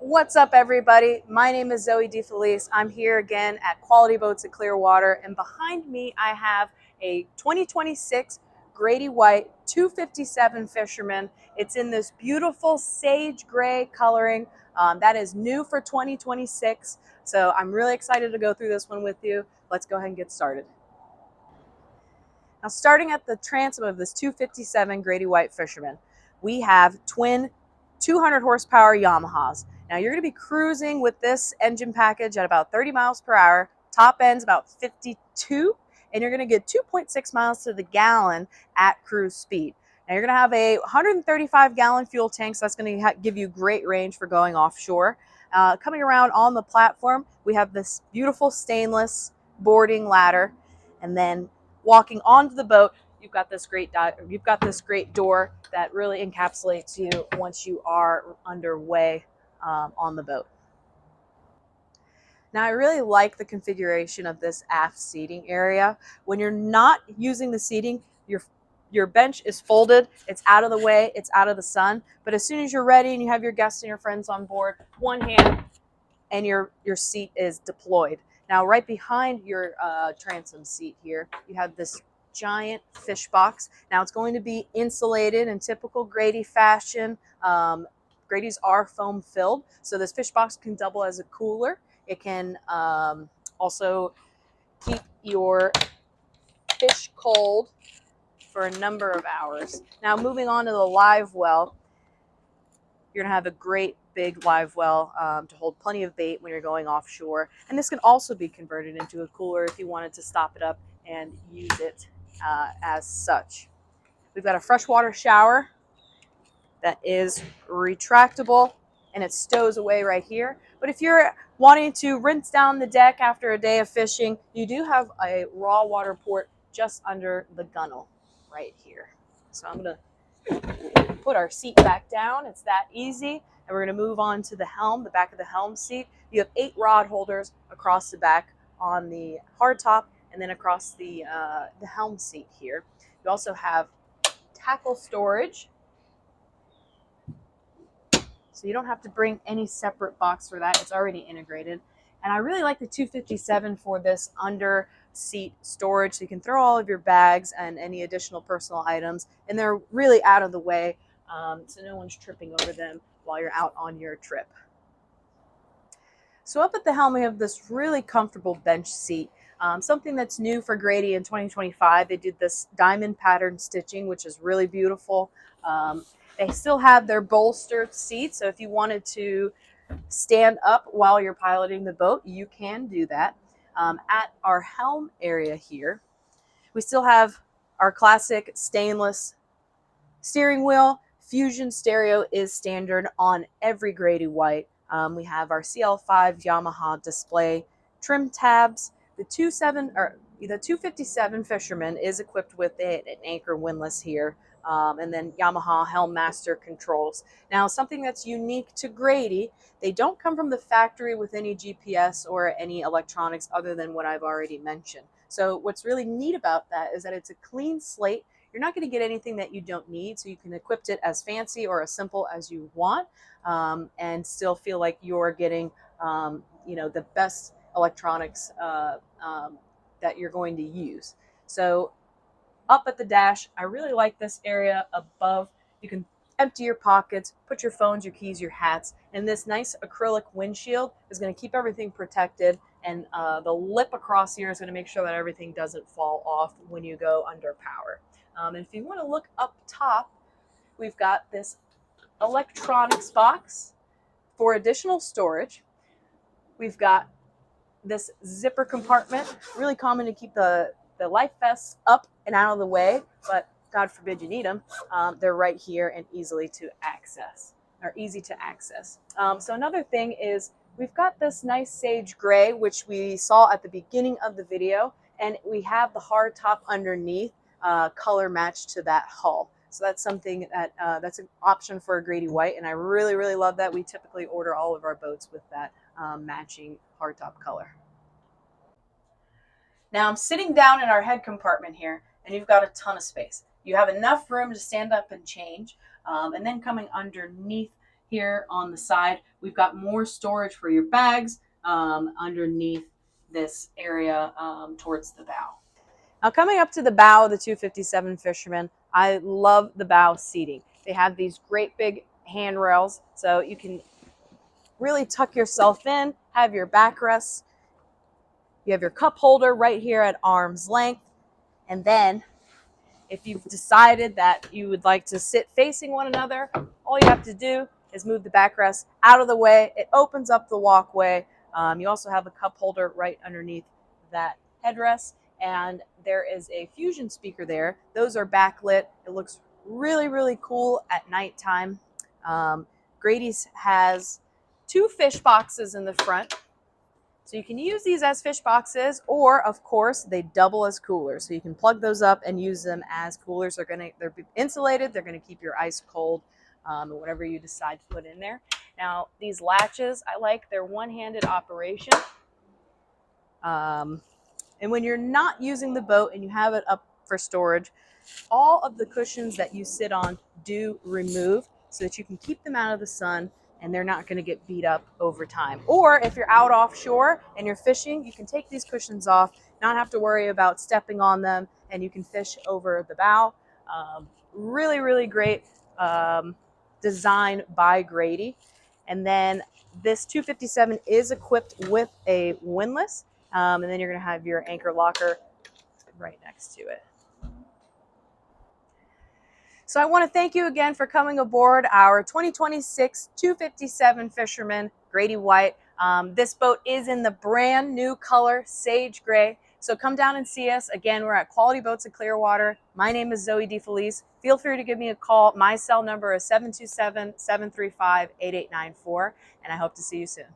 What's up, everybody? My name is Zoe DeFelice. I'm here again at Quality Boats at Clearwater, and behind me I have a 2026 Grady-White 257 Fisherman. It's in this beautiful sage gray coloring. That is new for 2026, so I'm really excited to go through this one with you. Let's go ahead and get started. Now, starting at the transom of this 257 Grady-White Fisherman, we have twin 200 horsepower Yamahas. Now, you're going to be cruising with this engine package at about 30 miles per hour. Top end's about 52, and you're going to get 2.6 miles to the gallon at cruise speed. Now, you're going to have a 135-gallon fuel tank, so that's going to give you great range for going offshore. Coming around on the platform, we have this beautiful stainless boarding ladder, and then walking onto the boat, you've got this great door that really encapsulates you once you are underway on the boat. Now, I really like the configuration of this aft seating area. When you're not using the seating, your bench is folded, it's out of the way, it's out of the sun. But as soon as you're ready and you have your guests and your friends on board, one hand and your seat is deployed. Now, right behind your transom seat here, you have this giant fish box. Now, it's going to be insulated in typical Grady fashion. Grady's are foam filled, so this fish box can double as a cooler. It can also keep your fish cold for a number of hours. Now, moving on to the live well, you're going to have a great big live well to hold plenty of bait when you're going offshore. And this can also be converted into a cooler if you wanted to stop it up and use it as such. We've got a freshwater shower that is retractable and it stows away right here. But if you're wanting to rinse down the deck after a day of fishing, you do have a raw water port just under the gunnel right here. So I'm going to put our seat back down. It's that easy. And we're going to move on to the helm, the back of the helm seat. You have 8 rod holders across the back on the hardtop and then across the helm seat here. You also have tackle storage, so you don't have to bring any separate box for that. It's already integrated. And I really like the 257 for this under seat storage, so you can throw all of your bags and any additional personal items, and they're really out of the way, so no one's tripping over them while you're out on your trip. So up at the helm, we have this really comfortable bench seat. Something that's new for Grady in 2025. They did this diamond pattern stitching, which is really beautiful. They still have their bolstered seats, so if you wanted to stand up while you're piloting the boat, you can do that. At our helm area here, we still have our classic stainless steering wheel. Fusion stereo is standard on every Grady-White. We have our CL5 Yamaha display trim tabs. The 257 Fisherman is equipped with an anchor windlass here. And then Yamaha Helm Master controls. Now, something that's unique to Grady, they don't come from the factory with any GPS or any electronics other than what I've already mentioned. So what's really neat about that is that it's a clean slate. You're not going to get anything that you don't need, so you can equip it as fancy or as simple as you want, and still feel like you're getting the best electronics that you're going to use. So up at the dash, I really like this area above. You can empty your pockets, put your phones, your keys, your hats, and this nice acrylic windshield is going to keep everything protected, and the lip across here is going to make sure that everything doesn't fall off when you go under power. And if you want to look up top, we've got this electronics box for additional storage. We've got this zipper compartment, really common to keep the life vests up and out of the way, but God forbid you need them. They're right here and easy to access. So another thing is we've got this nice sage gray, which we saw at the beginning of the video, and we have the hard top underneath color matched to that hull. So that's something that that's an option for a Grady-White, and I really, really love that. We typically order all of our boats with that matching hardtop color. Now I'm sitting down in our head compartment here, and you've got a ton of space. You have enough room to stand up and change, and then coming underneath here on the side. We've got more storage for your bags underneath this area towards the bow. Now coming up to the bow of the 257 Fisherman, I love the bow seating. They have these great big handrails, so you can really tuck yourself in, have your backrests. You have your cup holder right here at arm's length. And then if you've decided that you would like to sit facing one another, all you have to do is move the backrest out of the way. It opens up the walkway. You also have a cup holder right underneath that headrest. And there is a fusion speaker there. Those are backlit. It looks really, really cool at nighttime. Grady's has 2 fish boxes in the front. So you can use these as fish boxes, or of course they double as coolers. So you can plug those up and use them as coolers. They're insulated. They're going to keep your ice cold, whatever you decide to put in there. Now these latches, I like. They're one-handed operation. And when you're not using the boat and you have it up for storage, all of the cushions that you sit on do remove so that you can keep them out of the sun and they're not going to get beat up over time. Or if you're out offshore and you're fishing, you can take these cushions off, not have to worry about stepping on them, and you can fish over the bow. Really, really great design by Grady. And then this 257 is equipped with a windlass, and then you're going to have your anchor locker right next to it. So I want to thank you again for coming aboard our 2026 257 Fisherman Grady-White. This boat is in the brand new color, sage gray. So come down and see us. Again, we're at Quality Boats in Clearwater. My name is Zoe DeFelice. Feel free to give me a call. My cell number is 727-735-8894, and I hope to see you soon.